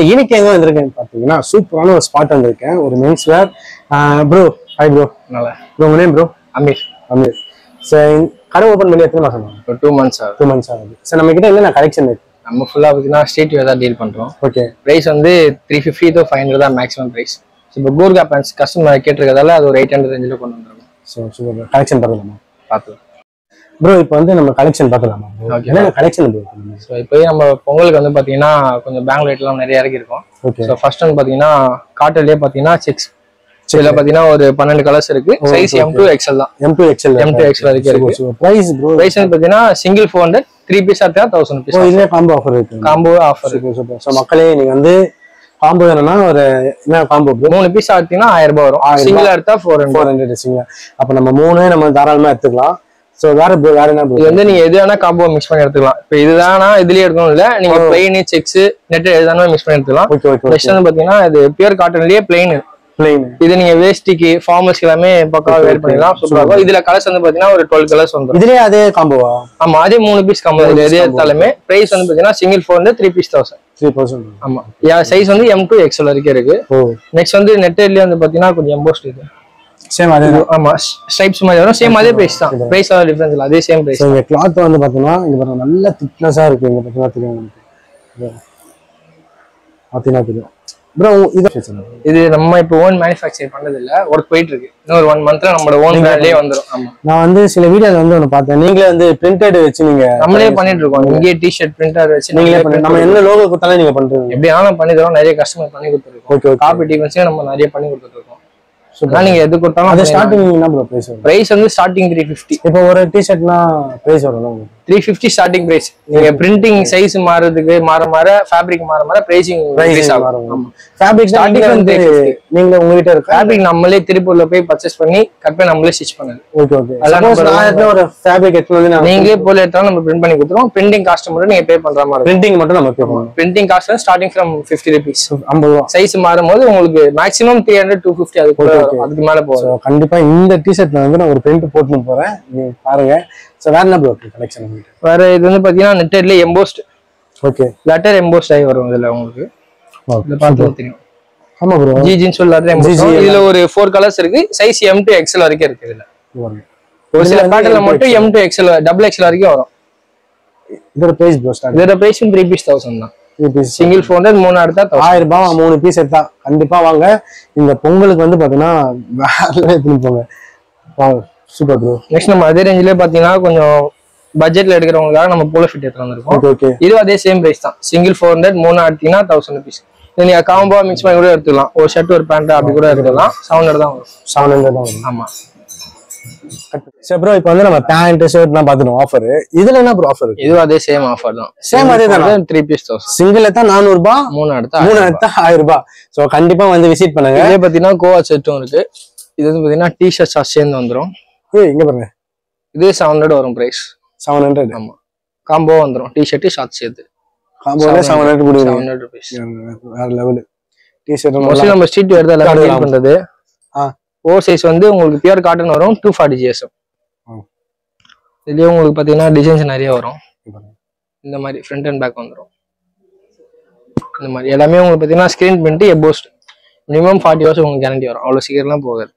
இன்னைக்கு எங்க வந்திருக்கேன்னு பாத்தீங்கன்னா சூப்பரான ஒரு ஸ்பாட் வந்திருக்கேன். ஒரு men's wear. Bro hi bro. நல்லா ப்ரோ. உங்க நேம் ப்ரோ? அமீர். அமீர். சரி, கடை ஓப்பன் பண்ணி எத்தனை மாசம்? 2 months ஆகுது. 2 months ஆகுது. சரி, நம்ம கிட்ட என்ன கலெக்ஷன் இருக்கு? நம்ம ஃபுல்லா பார்த்தீங்கன்னா ஸ்ட்ரீட் வேர் தான் டீல் பண்றோம். ஓகே. பிரைஸ் வந்து 350 to 500 தான் மேக்ஸிமம் பிரைஸ். இப்போ கூர்கா பேண்ட்ஸ் கஸ்டமர் கேட்டிருக்கதால அது ஒரு 800 ரேஞ்சில் கொண்டு வந்துருக்கோம். So super. கலெக்ஷன் பார்க்கலாமா? பார்த்துக்கலாம் ப்ரோ. இப்போ வந்து நம்ம கலெக்ஷன் பார்க்கலாமா? என்ன கலெக்ஷன் ப்ரோ? ஸோ இப்போ நம்ம பொங்கலுக்கு வந்து பார்த்தீங்கன்னா கொஞ்சம் பேங்க் ரேட்லாம் நிறைய இறக்கி இருக்கும். ஓகே. ஸோ ஃபர்ஸ்ட் வந்து பார்த்தீங்கன்னா காட்டன்லேயே பார்த்தீங்கன்னா செக்ஸ் இதில் பார்த்தீங்கன்னா ஒரு 12 கலர்ஸ் இருக்கு. சைஸ் M2 XL தான். M2 XL வரைக்கும் இருக்கு. Price bro? பிரைஸ் வந்து பார்த்தீங்கன்னா சிங்கிள் 400, 3 பீஸ் எடுத்தா 1000 rupees. இதுல காம்போ ஆஃபர் இருக்கு. காம்போ ஆஃபர் இருக்கு. சூப்பர். ஸோ மக்களே நீங்க வந்து காம்போ வேணும்னா ஒரு என்ன காம்போ ப்ரோ? 3 பீஸ் எடுத்தீங்கன்னா 1000 ரூபாய் வரும். சிங்கிள் எடுத்தா 400 சிங்கிள். அப்ப நம்ம 3 நம்ம தாராளமா எடுத்துக்கலாம். சோ வேற என்ன ப்ரோ? இது வந்து நீங்க எது வேணா காம்போ மிக்ஸ் பண்ணி எடுத்துக்கலாம். இப்போ இதுதானா இதுலயே எடுக்கணும் இல்ல, நீங்க பிளைன் செக்ஸ் நெட் எதானே மிக்ஸ் பண்ணி எடுத்துக்கலாம். Okay okay. நெக்ஸ்ட் வந்து பாத்தீங்கன்னா இது பியூர் காட்டன்லயே பிளைன். இது நீங்க வேஸ்டிக்கு ஃபார்மல்ஸ் எல்லாமே பக்காவா வேர் பண்ணிடலாம். சூப்பரா இருக்கும். இதுல கலர்ஸ் வந்து பாத்தீங்கன்னா ஒரு 12 கலர்ஸ் வந்துரும். இதுலயே அதே காம்போவா? ஆமா, அதே 3 பீஸ் காம்போ. இது எது எடுத்தாலுமே பிரைஸ் வந்து பாத்தீங்கன்னா சிங்கிள் 400, 3 பீஸ் 1000. 3,000. ஆமா. சைஸ் வந்து M2 XL வரைக்கும் இருக்கு. நெக்ஸ்ட் வந்து நெட்லயே வந்து பாத்தீங்கன்னா கொஞ்சம் எம்போஸ்ட் இது சேம் அதே. ஆமா, ஸ்ட்ரைப்ஸ் மாதிரி வரும். சேம் அதே பிரைஸ் தான். பிரைஸ் ஆ டிஃபரன்ஸ் இல்ல, அதே சேம் பிரைஸ். இந்த கிளாத் வந்து பாத்தீங்கன்னா இங்க பாருங்க நல்ல திக்னஸா இருக்கு. இங்க பாத்தீங்கன்னா தெரியும் ப்ரோ. இது நம்ம இப்போ ஓன் மேனுஃபேக்சர் பண்ணது இல்ல, ஒர்க் போயிட்டு இருக்கு. இன்னொரு 1 monthல நம்மளோட ஓன் பிராண்ட்லயே வந்துரும். ஆமா, நான் வந்து சில வீடியோல வந்து ஒன்னு பார்த்தேன். நீங்களே வந்து பிரிண்டட் வச்சு நீங்க நம்மளே பண்ணிட்டு இருக்கோம். இங்கே டி-ஷர்ட் பிரிண்டர் வச்சு நீங்களே பண்ணி நம்ம என்ன லோகோ கொடுத்தாலும் நீங்க பண்றீங்க. எப்படி ஆனாலும் பண்ணி தரோம். நிறைய கஸ்டமர் பண்ணி கொடுத்துருக்கோம். ஓகே. காப்பி டீவன்ஸே நம்ம நிறைய பண்ணி கொடுத்துட்டு இருக்கோம். நீங்க எது கொடுத்தாலும் அது ஸ்டார்டிங் என்ன ப்ரோ பிரைஸ் வரும்? பிரைஸ் வந்து ஸ்டார்டிங் 350. இப்போ ஒரு டி-ஷர்ட்னா பிரைஸ் வரும் 350 ஸ்டார்டிங் பிரைஸ். நீங்க பிரிண்டிங் சைஸ் மாறதுக்கு மாற ஃபேப்ரிக் மாற பிரைசிங் பிரைஸ் ஆகும். ஃபேப்ரிக் ஸ்டார்டிங் வந்து நீங்க உங்க கிட்ட இருக்க ஃபேப்ரிக் நம்மளே திருப்பூர்ல போய் பர்ச்சேஸ் பண்ணி கட் பண்ணி நம்மளே ஸ்டிட்ச் பண்ணது. Okay okay. சப்போஸ் நான் ஒரு ஃபேப்ரிக் எடுத்து வந்து நீங்களே போல எடுத்தாலும் நம்ம பிரிண்ட் பண்ணி கொடுத்துறோம். பிரிண்டிங் காஸ்ட் மட்டும் நீங்க பே பண்ற மாதிரி. பிரிண்டிங் மட்டும் நம்ம பே பண்ணணும். Printing cost starting from 50 rupees. 50 ரூபாய். சைஸ் மாறும்போது உங்களுக்கு மேக்ஸிமம் 300 250 அதுக்கு மேல போகும். கண்டிப்பா இந்த டி-ஷர்ட்ல வந்து நான் ஒரு பிரிண்ட் போட்டு போறேன், நீங்க பாருங்க. சோ வேற என்ன ப்ரோ கலெக்ஷன்? வேற இது வந்து பாத்தீங்கன்னா நெட்டட்ல எம்போஸ்ட். ஓகே. லெட்டர் எம்போஸ்ட் ஆகி வரும் இதுல உங்களுக்கு. இத பார்த்தா தெரியும். ஆமா ப்ரோ. ஜிஜின்னு சொல்ல லெட்டர் எம்போஸ்ட். இதுல ஒரு 4 கலர்ஸ் இருக்கு. சைஸ் M2 XL வரைக்கும் இருக்கு இதுல. ஒரு சில பேட்டர்ன்ல மட்டும் M2 XL டபுள் XL வரைக்கும் வரும். இதோட பிரைஸ் ப்ரோ ஸ்டார்ட்? இதோட பிரைஸ் 3 பீஸ் 1000 தான். 3 பீஸ் சிங்கிள் 400, 3 எடுத்தா 1000 ரூபாய். 3 பீஸ் எடுத்தா கண்டிப்பா வாங்க. இந்த பொங்கலுக்கு வந்து பாத்தீங்கன்னா வேற எடுத்து போங்க. வாங்க. Super bro. நெக்ஸ்ட் நம்ம அதே ரேஞ்சிலே பாத்தீங்கன்னா கொஞ்சம் பட்ஜெட்ல எடுக்கிறவங்களுக்காக நம்ம போலோ ஃபிட் எடுத்து வந்திருக்கோம். ஓகே. இது அதே சேம் பிரைஸ் தான். சிங்கிள் 400, 3 எடுத்தீங்கன்னா 1000 rupees. நீங்க காம்போ மிக்ஸ் பண்ணி கூட எடுத்துக்கலாம். ஒரு ஷர்ட் ஒரு பேண்ட் அப்படி கூட எடுத்துக்கலாம். 700 தான் வரும். 700 தான் வரும். ஆமா. சரி ப்ரோ, இப்போ வந்து நம்ம பேண்ட் ஷர்ட்லாம் பார்த்துட்டோம் ஆஃபர். இதுல என்ன ப்ரோ ஆஃபர்? இது அதே சேம் ஆஃபர் தான். சேம் அதே தான். 3 பீஸ் 1000. சிங்கிள் எடுத்தா 400 ரூபாய், 3 எடுத்தா 1000 ரூபாய். சோ கண்டிப்பா வந்து விசிட் பண்ணுங்க. இதே பாத்தீங்கன்னா கோவா செட்டும் இருக்கு. இது வந்து பாத்தீங்கன்னா டி-ஷர்ட் ஷார்ட் சேர்ந்து வந்துரும். இங்க பாருங்க. இது 700 வரும் பிரைஸ். 700. ஆமா, காம்போ வந்துரும். டி-ஷர்ட் ஷார்ட் சேர்த்து காம்போல 700 கொடுங்க. 700 rupees. வேற லெவல். டி-ஷர்ட் மோஸ்ட்லி நம்ம ஸ்ட்ரீட் வேர் தான் எல்லாம் டீல் பண்றது. ஓவர் சைஸ் வந்து உங்களுக்கு பியூர் காட்டன் வரும் 240 GSM. இதுலயே உங்களுக்கு பாத்தீங்கன்னா டிசைன்ஸ் நிறைய வரும். இந்த மாதிரி ஃப்ரண்ட் அண்ட் பேக் வந்துரும். இந்த மாதிரி எல்லாமே உங்களுக்கு பாத்தீங்கன்னா screen print embossed. Minimum 40 hours உங்களுக்கு கேரண்டி வரும். அவ்வளவு சீக்கிரம்லாம் போகாது.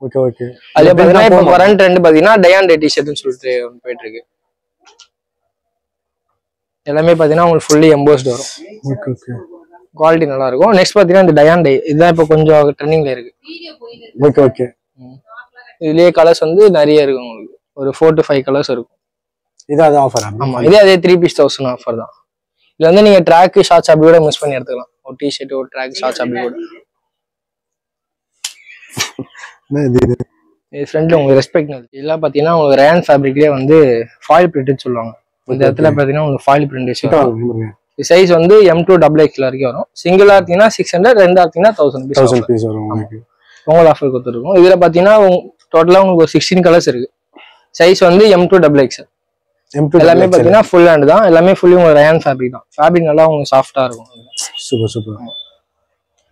Okay okay. அதே பாத்தீங்கன்னா இப்போ கரண்ட் ட்ரெண்ட் பாத்தீங்கன்னா டயான் டி-ஷர்ட்னு சொல்லிட்டு போயிட்டு இருக்கு. எல்லாமே பாத்தீங்கன்னா உங்களுக்கு ஃபுல்லி எம்போஸ்ட் வரும். Okay okay. குவாலிட்டி நல்லா இருக்கும். நெக்ஸ்ட் பாத்தீங்கன்னா இந்த டயான் டை இதுதான் இப்போ கொஞ்சம் ட்ரெண்டிங்ல இருக்கு. Okay okay. இதுலயே கலர்ஸ் வந்து நிறைய இருக்கு. உங்களுக்கு ஒரு 4 to 5 கலர்ஸ் இருக்கும். இது அது ஆஃபர்? ஆமா, இதே அதே 3 பீஸ் 1000 ஆஃபர் தான். இதுல வந்து நீங்க ட்ராக் ஷார்ட்ஸ் அப்படி கூட மிக்ஸ் பண்ணி எடுத்துக்கலாம். ஒரு டி-ஷர்ட் ஒரு ட்ராக் ஷார்ட்ஸ் அப்படி கூட. இது ஃப்ரண்ட்ல உங்களுக்கு ரெஸ்பெக்ட் இதெல்லாம் பாத்தீங்கன்னா உங்களுக்கு ரேன் ஃபேப்ரிக்லயே வந்து ஃபாயில் பிரிண்ட் சொல்லுவாங்க. இந்த இடத்துல பாத்தீங்கன்னா உங்களுக்கு ஃபாயில் பிரிண்ட் வரும். சைஸ் வந்து M2 XXL வரைக்கும் வரும். சிங்கிளா எடுத்தீங்கன்னா 600, ரெண்டா எடுத்தீங்கன்னா 1000 பீஸ் வரும். பொங்கல் ஆஃபர் கொடுத்துருக்கோம். இதுல பாத்தீங்கன்னா டோட்டலா உங்களுக்கு ஒரு 16 கலர்ஸ் இருக்கு. சைஸ் வந்து M2 XXL. எல்லாமே பாத்தீங்கன்னா ஃபுல் ஹேண்ட் தான். எல்லாமே ஃபுல்லி உங்களுக்கு ரயான் ஃபேப்ரிக் தான். ஃபேப்ரிக் நல்லா உங்களுக்கு சாஃப்டா இருக்கும். Super super.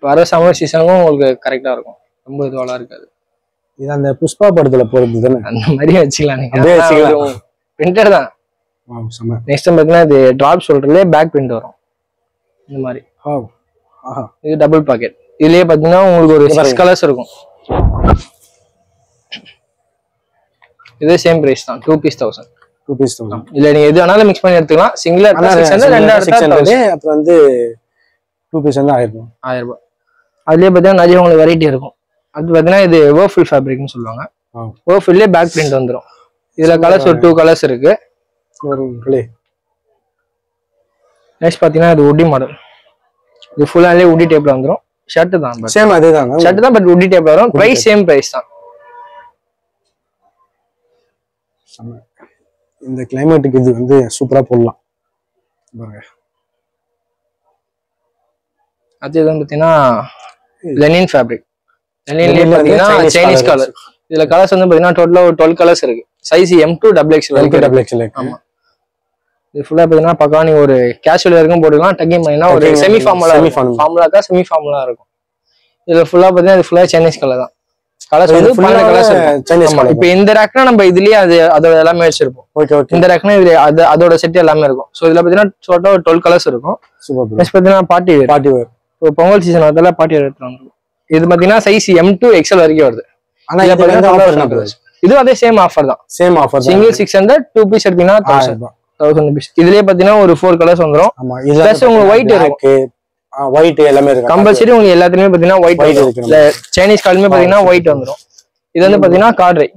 வர சம்மர் சீசனுக்கும் உங்களுக்கு கரெக்டா இருக்கும். ரொம்ப இதுவா இருக்காது. இது அந்த புஷ்பா படத்துல போறது தானே? அந்த மாதிரி வச்சுக்கலாம் நீங்க. பிரிண்டர் தான். நெக்ஸ்ட் பாத்தீங்கன்னா இது டிராப் ஷோல்டர்லயே பேக் பிரிண்ட் வரும். இந்த மாதிரி இது டபுள் பாக்கெட். இதுலயே பாத்தீங்கன்னா உங்களுக்கு ஒரு 6 கலர்ஸ் இருக்கும். இதே சேம் பிரைஸ் தான், 2 பீஸ் 1000. 2 பீஸ் 1000. இல்ல நீங்க எது வேணாலும் மிக்ஸ் பண்ணி எடுத்துக்கலாம். சிங்கிளா எடுத்தா 600, ரெண்டா எடுத்தா 1000. அப்புறம் வந்து 2 பீஸ் வந்து 1000 ரூபாய். அதுலயே பாத்தீங்கன்னா நிறைய உங்களுக்கு வெரைட்டி இருக்கும். அது பாத்தீங்கன்னா இது வேர்ஃபுல் ஃபேப்ரிக்னு சொல்லுவாங்க. வேர்ஃபுல்லே பேக் பிரிண்ட் வந்துரும். இதுல கலர்ஸ் ஒரு 2 கலர்ஸ் இருக்கு. நெக்ஸ்ட் பாத்தீங்கன்னா இது உட்டி மாடல். இது ஃபுல்லாலே உட்டி டைப்ல வந்துரும். ஷர்ட் தான் சேம் அதேதான். ஷர்ட் தான் பட் உட்டி டைப்ல வரும். பிரைஸ் சேம் பிரைஸ் தான். இந்த கிளைமேட்டுக்கு இது வந்து சூப்பரா போடலாம் பாருங்க. அது வந்து பாத்தீங்கன்னா லெனின் ஃபேப்ரிக். லெனின்லயே பாத்தீங்கன்னா சைனீஸ் கலர். இதுல கலர்ஸ் வந்து பாத்தீங்கன்னா டோட்டலா ஒரு 12 கலர்ஸ் இருக்கு. Size M2 XXL. ஆமா. இது ஃபுல்லா பாத்தீங்கன்னா பக்கா நீங்க ஒரு கேஷுவல் வரைக்கும் போட்டுக்கலாம். டக்கிங் பண்ணினா ஒரு செமி ஃபார்மலாக்கா செமி ஃபார்மலா இருக்கும். இதுல ஃபுல்லா பாத்தீங்கன்னா இது ஃபுல்லா சைனீஸ் கலர் தான். கலர்ஸ் வந்து 12 கலர்ஸ் இருக்கும். இப்போ இந்த ரேக்னா நம்ம இதுலயே அதோட எல்லாமே வச்சிருப்போம். இந்த ரேக்னா இது அதோட செட் எல்லாமே இருக்கும். சோ இதுல பாத்தீங்கன்னா டோட்டலா 12 கலர்ஸ் இருக்கும். நெக்ஸ்ட் பாத்தீங்கன்னா பார்ட்டி வேர். இப்போ பொங்கல் சீசன் வரதால பார்ட்டி வேர் எடுத்துறாங்க. இது பாத்தீங்கன்னா சைஸ் M2 XL வரைக்கும் வருது. ஆனா இது பாத்தீங்கன்னா ஆஃபர் தான். இது அதே சேம் ஆஃபர் தான். Same offer. சிங்கிள் 600, 2 பீஸ் எடுத்தீங்கன்னா 1000 rupees. இதுலயே பாத்தீங்கன்னா ஒரு 4 கலர்ஸ் வந்துரும். பிளஸ் உங்களுக்கு ஒயிட் இருக்கு. ஒயிட் எல்லாமே இருக்கு. கம்பல்சரி உங்களுக்கு எல்லாத்துலயுமே பாத்தீங்கன்னா ஒயிட் இருக்கு. இல்ல சைனீஸ் காலுமே பாத்தீங்கன்னா ஒயிட் வந்துரும். இது வந்து பாத்தீங்கன்னா கார்ட்ரை.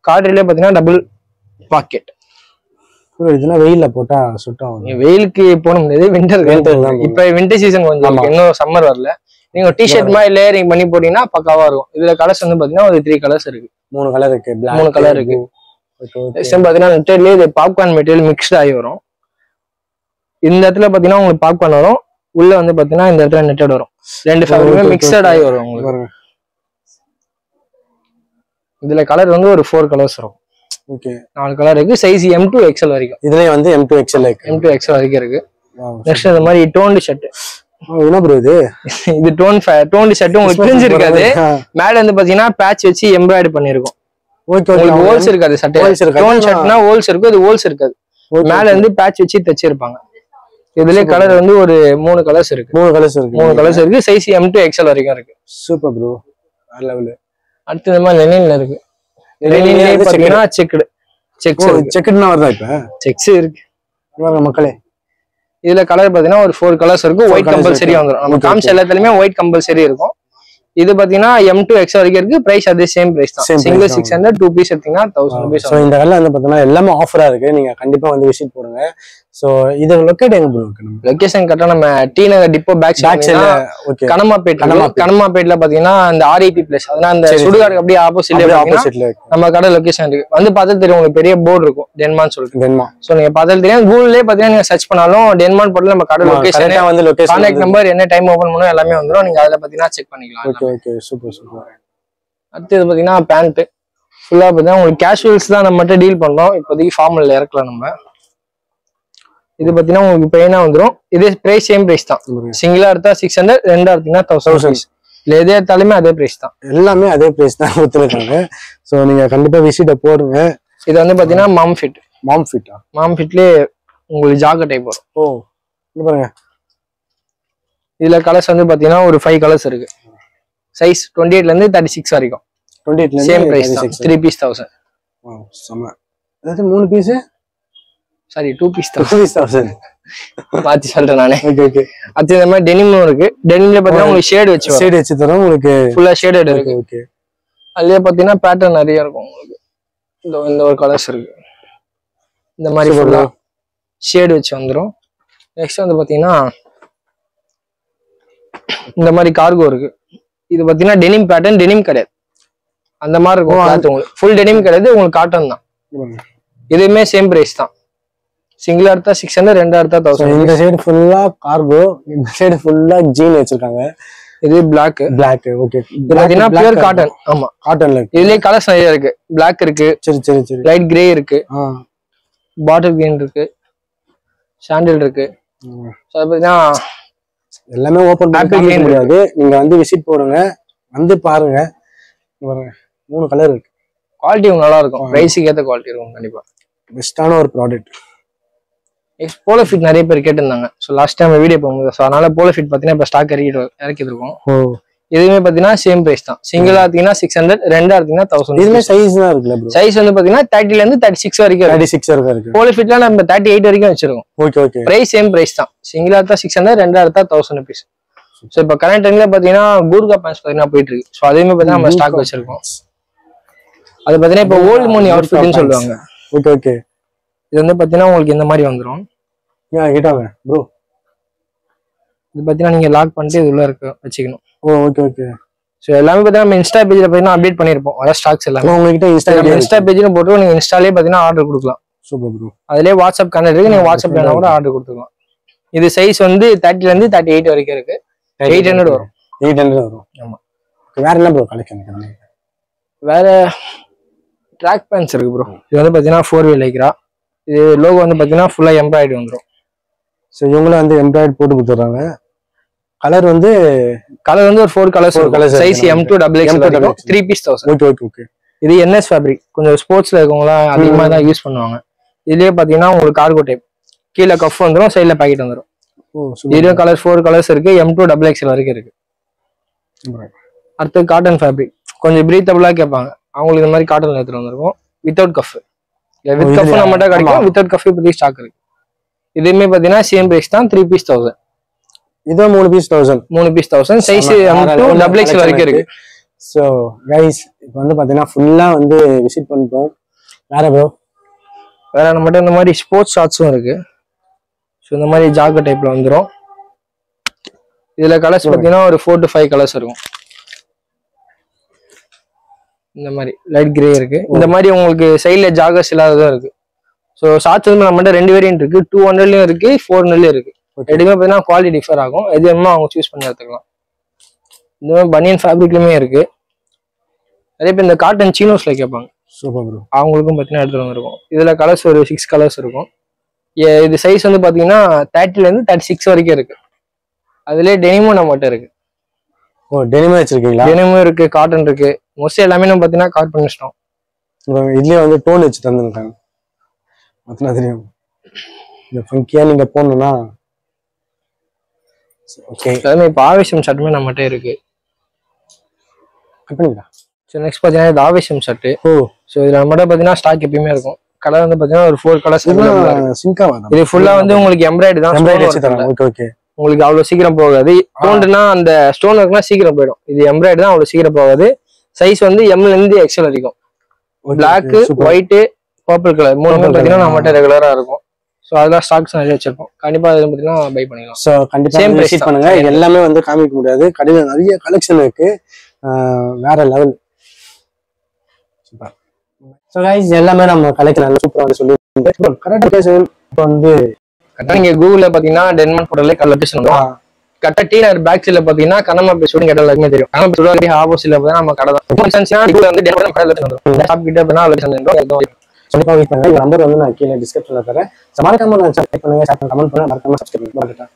கார்ட்ரைல பாத்தீங்கன்னா டபுள் பாக்கெட். இதெல்லாம் வெயில்ல போட்டா சுட்டும். வெயிலுக்கு போட முடியாது. விண்டர் இப்ப விண்டர் சீசன் கொஞ்சம் இன்னும் சம்மர் வரல. நீங்க டி-ஷர்ட் மாதிரி லேயரிங் பண்ணி போட்டீங்கன்னா பக்காவா இருக்கும். இதுல கலர்ஸ் வந்து பாத்தீங்கன்னா ஒரு 3 கலர்ஸ் இருக்கு. 3 கலர் இருக்கு. 3 கலர் இருக்கு. பாத்தீங்கன்னா நெட்டட்லயே இது பாப்கார்ன் மெட்டீரியல் மிக்ஸ்ட் ஆகி வரும். இந்த இடத்துல பாத்தீங்கன்னா உங்களுக்கு பாப்கார்ன் வரும். உள்ள வந்து பாத்தீங்கன்னா இந்த இடத்துல நெட்டட் வரும். ரெண்டு ஃபேப்ரிக்குமே மிக்ஸ்ட் ஆகி வரும் உங்களுக்கு. இதுல கலர் வந்து ஒரு 4 கலர்ஸ் வரும். ஓகே. 4 கலர் இருக்கு. சைஸ் M2 XL வரைக்கும். இதுலயே வந்து M2 XL இருக்கு. M2 XL வரைக்கும் இருக்கு. நெக்ஸ்ட் இந்த மாதிரி டோன்ட் ஷர்ட். என்ன ப்ரோ இது? இது டோன்ட் ஷர்ட் உங்களுக்கு பிரிஞ்சு இருக்காது. மேல வந்து பாத்தீங்கன்னா பேட்ச் வச்சு எம்ப்ராய்டரி பண்ணிருக்கும். Okay okay. ஹோல்ஸ் இருக்காது சட்டை. டோன் ஷர்ட்னா ஹோல்ஸ் இருக்கும். இது ஹோல்ஸ் இருக்காது. மேல வந்து பேட்ச் வச்சு தச்சிருப்பாங்க. இதுலயே கலர் வந்து ஒரு 3 கலர்ஸ் இருக்கு. 3 கலர்ஸ் இருக்கு. 3 கலர்ஸ் இருக்கு. சைஸ் M2 XL வரைக்கும் இருக்கு. Super bro. வேற லெவல். அடுத்து இந்த மாதிரி லெனின்ல இருக்கு. லெனின்லயே பாத்தீங்கன்னா செக்ஸ்னா வருதா இப்ப? செக்ஸ் இருக்கு. இவங்க மக்களே இதுல கலர் பாத்தீங்கன்னா ஒரு 4 கலர்ஸ் இருக்கும். ஒயிட் கம்பல்சரி வந்துரும். நம்ம காமிச்ச எல்லாத்துலயுமே ஒயிட் கம்பல்சரி இருக்கும். இது பாத்தீங்கன்னா M2 XL வரைக்கும் இருக்கு. பிரைஸ் அதே சேம் பிரைஸ் தான். சிங்கிள் 600, 2 பீஸ் எடுத்தீங்கன்னா 1000 rupees. சோ இந்த கடையில வந்து பாத்தீங்கன்னா எல்லாமே ஆஃபரா இருக்கு. நீங்க கண்டிப்பா வந்து விசிட் போடுங்க. சோ இது லொகேட் எங்க ப்ரோ இருக்கு? லொகேஷன் கரெக்ட்டா நம்ம டி நகர் டிப்போ பேக் சைடுல கனமாப்பேட்ல பாத்தீங்கன்னா அந்த RIP பிளேஸ். அதனால அந்த சுடுகாடு அப்படியே ஆப்போசிட்ல நம்ம கடை லொகேஷன் இருக்கு. வந்து பார்த்தா தெரியும் உங்களுக்கு பெரிய போர்டு இருக்கும் டென்மான் சொல்லிட்டு. டென்மான். சோ நீங்க பார்த்தா தெரியும். கூகுள்லயே பாத்தீங்கன்னா நீங்க சர்ச் பண்ணாலும் டென்மான் போட்டு நம்ம கடை லொகேஷன் வந்து கான்டாக்ட் நம்பர் என்ன டைம் ஓபன் பண்ணனும் எல்லாமே வந்துரும். நீங்க அதுல பாத்தீங்கன்னா செக் பண்ணிக்கலாம். Okay okay. Super super. அடுத்து இது பாத்தீங்கன்னா பேண்ட். ஃபுல்லா பாத்தீங்கன்னா உங்களுக்கு கேஷுவல்ஸ் தான் நம்ம மட்டும் டீல் பண்றோம். இப்போதைக்கு ஃபார்மல்ல இறக்கலாம் நம்ம. இது பாத்தீங்கன்னா உங்களுக்கு பிளைனா வந்துரும். இதே பிரைஸ் சேம் பிரைஸ் தான். சிங்கிளா எடுத்தா 600, ரெண்டா எடுத்தீங்கன்னா 1000. இல்ல எதே எடுத்தாலுமே அதே பிரைஸ் தான். எல்லாமே அதே பிரைஸ் தான் கொடுத்துருக்காங்க. சோ நீங்க கண்டிப்பா விசிட்ட போடுங்க. இது வந்து பாத்தீங்கன்னா மாம் ஃபிட்டா? மாம் ஃபிட்லயே உங்களுக்கு ஜாக்கெட் டைப் வரும். ஓ இங்க பாருங்க. இதுல கலர்ஸ் வந்து பாத்தீங்கன்னா ஒரு 5 கலர்ஸ் இருக்கு. சைஸ் 28 ல இருந்து 36 வரைக்கும். 28 ல இருந்து சேம் பிரைஸ் தான். 3 பீஸ் 1000. வாவ் செம. அதாவது 3 பீஸ் சாரி 2 பீஸ் 1000. மாத்தி சொல்றேன் நானே. Okay okay. அது இந்த மாதிரி டெனிமும் இருக்கு. டெனிம்ல பாத்தீங்கன்னா உங்களுக்கு ஷேட் வச்சு தரோம். உங்களுக்கு ஃபுல்லா ஷேடட் இருக்கு. ஓகே. அதுலயே பாத்தீங்கன்னா பேட்டர்ன் நிறைய இருக்கும் உங்களுக்கு. இந்த ஒரு கலர்ஸ் இருக்கு. இந்த மாதிரி ஃபுல்லா ஷேட் வச்சு வந்துரும். நெக்ஸ்ட் வந்து பாத்தீங்கன்னா இந்த மாதிரி கார்கோ இருக்கு. இது பாத்தீங்கன்னா டெனிம் பேட்டர்ன். டெனிம் கிடையாது. அந்த மாதிரி இருக்கும். உங்களுக்கு ஃபுல் டெனிம் கிடையாது. உங்களுக்கு காட்டன் தான். இதுவுமே சேம் பிரைஸ் தான். சிங்கிளா எடுத்தா 600, ரெண்டா எடுத்தா 1000. இந்த சைடு ஃபுல்லா கார்கோ, இந்த சைடு ஃபுல்லா ஜீன் வச்சிருக்காங்க. இது பிளாக். ஓகே. இது பாத்தீங்கன்னா பியூர் காட்டன். ஆமா காட்டன்ல இருக்கு. இதுலயே கலர்ஸ் நிறைய இருக்கு. பிளாக் இருக்கு. சரி. லைட் கிரே இருக்கு. பாட்டில் கிரீன் இருக்கு. சாண்டில் இருக்கு. சோ பாத்தீங்கன்னா எல்லாமே ஓபன் பண்ண முடியாது. நீங்க வந்து விசிட் போடுங்க. வந்து பாருங்க. பாருங்க 3 கலர் இருக்கு. குவாலிட்டி நல்லா இருக்கும். பிரைஸ்க்கு ஏத்த குவாலிட்டி இருக்கும் கண்டிப்பா. பெஸ்டான ஒரு ப்ராடக்ட். போலோ ஃபிட் நிறைய பேர் கேட்டிருந்தாங்க. ஸோ லாஸ்ட் டைம் வீடியோ போகும்போது ஸோ அதனால போலோ ஃபிட் பார்த்தீங்கன்னா இப்போ ஸ்டாக் இறக்கிருக்கோம். இதுவுமே பார்த்தீங்கன்னா சேம் பிரைஸ் தான். சிங்கிளா பார்த்தீங்கன்னா 600, ரெண்டா பார்த்தீங்கன்னா 1000. இதுல சைஸ் தான் இருக்குல்ல ப்ரோ? சைஸ் வந்து பார்த்தீங்கன்னா 30 இருந்து 36 வரைக்கும் 36 வரைக்கும் இருக்கு. போலோ ஃபிட்ல நம்ம 38 வரைக்கும் வச்சிருக்கோம். Okay okay. Price same price தான். சிங்கிளா தான் 600, ரெண்டா தான் 1000 rupees. ஸோ இப்போ கரண்ட் டைம்ல பார்த்தீங்கன்னா கூர்கா பேண்ட்ஸ் பார்த்தீங்கன்னா போயிட்டு இருக்கு. ஸோ அதையுமே பார்த்தீங்கன்னா நம்ம ஸ்டாக் வச்சிருக்கோம். அது பார்த்தீங்கன்னா இப்போ ஓல்டு மணி அவுட்ஃபிட்னு சொல்லுவாங்க. Okay okay. இது வந்து பார்த்தீங்கன்னா உங்களுக்கு இந்த மாதிரி வந்துடும். கேட்டாங்க ப்ரோ. இது பார்த்தீங்கன்னா நீங்க லாக் பண்ணிட்டு இது உள்ள இருக்க வச்சுக்கணும். Okay okay. ஸோ எல்லாமே பார்த்தீங்கன்னா நம்ம இன்ஸ்டா பேஜ்ல பார்த்தீங்கன்னா அப்டேட் பண்ணிருப்போம். அதான் ஸ்டாக்ஸ் எல்லாமே உங்ககிட்ட இன்ஸ்டா பேஜ்ல போட்டு நீங்க இன்ஸ்டாலே பார்த்தீங்கன்னா ஆர்டர் கொடுக்கலாம். Super bro. அதுலேயே வாட்ஸ்அப் கனெக்ட் இருக்கு. நீங்க வாட்ஸ்அப்ல கூட ஆர்டர் கொடுத்துக்கலாம். இது சைஸ் வந்து 30 இருந்து 38 வரைக்கும் இருக்கு. 800 வரும். 800 வரும். ஆமா. வேற என்ன ப்ரோ கலெக்ஷன்? வேற ட்ராக் பேண்ட்ஸ் இருக்கு ப்ரோ. இது வந்து பார்த்தீங்கன்னா 4-wheel லைக்ரா. இது லோகோ வந்து பார்த்தீங்கன்னா ஃபுல்லா எம்ப்ராய்டரி வந்துடும். ஸோ இவங்களும் வந்து எம்ப்ராய்டரி போட்டு கொடுத்துட்றாங்க. கலர் வந்து ஒரு 4 colours. Size M2 XXL 3 piece 1000. Okay okay okay. இது NS ஃபேப்ரிக். கொஞ்சம் ஸ்போர்ட்ஸ்ல இருக்கவங்களாம் அதிகமாக தான் யூஸ் பண்ணுவாங்க. இதுலயே பார்த்தீங்கன்னா உங்களுக்கு கார்கோ டைப். கீழே கஃப் வந்துடும், சைடில் பாக்கெட் வந்துடும். இதுலயும் 4 கலர்ஸ் இருக்கு. M2 XXL வரைக்கும் இருக்கு. அடுத்து காட்டன் ஃபேப்ரிக். கொஞ்சம் பிரீத்தபிளா கேட்பாங்க. அவங்களுக்கு இந்த மாதிரி காட்டன் எடுத்துட்டு வந்திருக்கும். Without cuff. வித் கஃப் நம்மகிட்ட கிடைக்கும். வித்தவுட் கஃப் இப்போதைக்கு ஸ்டாக் இருக்கு. இதுவுமே பார்த்தீங்கன்னா சேம் பிரைஸ் தான். 3 பீஸ் 1000. இது 3 piece 1000. 3 piece 1000. Size M2 XXL வரைக்கும் இருக்கு. ஸோ கைஸ் இப்போ வந்து பார்த்தீங்கன்னா ஃபுல்லா வந்து விசிட் பண்ணிட்டோம். வேற நம்மகிட்ட இந்த மாதிரி ஸ்போர்ட்ஸ் ஷார்ட்ஸும் இருக்கு. ஸோ இந்த மாதிரி ஜாக்கெட் டைப்ல வந்துடும். இதுல கலர்ஸ் பார்த்தீங்கன்னா ஒரு 4 to 5 கலர்ஸ் இருக்கும். இந்த மாதிரி லைட் கிரே இருக்கு. இந்த மாதிரி உங்களுக்கு சைட்ல ஜாகர்ஸ் இல்லாததும் இருக்கு. ஸோ ஷார்ட்ஸ் வந்து நம்மகிட்ட 2 வேரியன்ட் இருக்கு. 200லயும் இருக்கு, 400லயும் இருக்கு. ரெண்டுமே பார்த்தீங்கன்னா குவாலிட்டி டிஃபர் ஆகும். எது வேணுமோ அவங்க சூஸ் பண்ணி எடுத்துக்கலாம். இந்த மாதிரி பனியன் ஃபேப்ரிக்லயுமே இருக்கு. நிறைய பேர் இந்த காட்டன் சீனோஸ்ல கேட்பாங்க. Super bro. அவங்களுக்கும் பார்த்தீங்கன்னா எடுத்துட்டு வந்திருக்கும். இதுல கலர்ஸ் ஒரு 6 கலர்ஸ் இருக்கும். இது சைஸ் வந்து பார்த்தீங்கன்னா 30 இருந்து 36 வரைக்கும் இருக்கு. அதுலேயே டெனிமும் நம்மகிட்ட இருக்கு. டெனிமும் வச்சிருக்கீங்களா? டெனிமும் இருக்கு, காட்டன் இருக்கு. மோஸ்ட்லி எல்லாமே நம்ம பார்த்தீங்கன்னா காட்டன் இஷ்டம். இதுலயே வந்து டோன் வச்சு தந்துருக்காங்க. மொத்தம் தெரியும். இந்த ஃபங்கியா நீங்க போடணும்னா ஓகே. எல்லாமே இப்போ ஆவேசம் ஷர்ட்டுமே நம்மகிட்ட இருக்கு. கரெக்ட்டுங்களா? ஸோ நெக்ஸ்ட் பார்த்தீங்கன்னா இது ஆவேசம் ஷர்ட்டு. ஸோ இதில் நம்மகிட்ட பார்த்தீங்கன்னா ஸ்டாக் எப்பயுமே இருக்கும். கலர் வந்து பார்த்தீங்கன்னா ஒரு 4 கலர்ஸ். இது ஃபுல்லா வந்து உங்களுக்கு எம்ப்ராய்டரி தான். Okay okay. உங்களுக்கு அவ்வளவு சீக்கிரம் போகாது. ஸ்டோன்னா அந்த ஸ்டோன் ஒர்க்னா சீக்கிரம் போயிடும். இது எம்ப்ராய்டரி தான், அவ்வளவு சீக்கிரம் போகாது. சைஸ் வந்து M இருந்து XL வரைக்கும். பிளாக், ஒயிட், பர்பிள் கலர் 3 பார்த்தீங்கன்னா நம்மகிட்ட ரெகுலரா இருக்கும். ஸோ அதெல்லாம் ஸ்டாக்ஸ் நிறைய வச்சிருப்போம். கண்டிப்பா அதை பார்த்தீங்கன்னா பை பண்ணிக்கலாம். ஸோ கண்டிப்பா விசிட் பண்ணுங்க. எல்லாமே வந்து காமிக்க முடியாது. கடையில் நிறைய கலெக்ஷன் இருக்கு. வேற லெவல். ஸோ கைஸ் எல்லாமே நம்ம கலெக்ஷன் நல்லா சூப்பரா வந்து சொல்லி கரெக்டாக இப்போ வந்து கரெக்டாக நீங்க கூகுள்ல பாத்தீங்கன்னா டென்மார்க் போர்ட்டல்ல லொகேஷன் வரும். கரெக்டாக டீனர் பேக் சைட்ல பாத்தீங்கன்னா கனமா பேசுவோம். கேட்டால் எல்லாருமே தெரியும். கனமா பேசுவோம் ஆப்போசிட்ல பார்த்தா நம்ம கடை தான். வந்து ஷாப் கிட்ட போனா லொகேஷன் கண்டிப்பா வெயிட் பண்ணுங்க. நம்பர் வந்து நான் கீழே டிஸ்கிரிப்ஷன்ல தரேன். மறக்காம நான் ஷேர் பண்ணுங்க, கமெண்ட் பண்ணுங்க, மறக்காம சப்ஸ்கிரைப் பண்ணுங்க.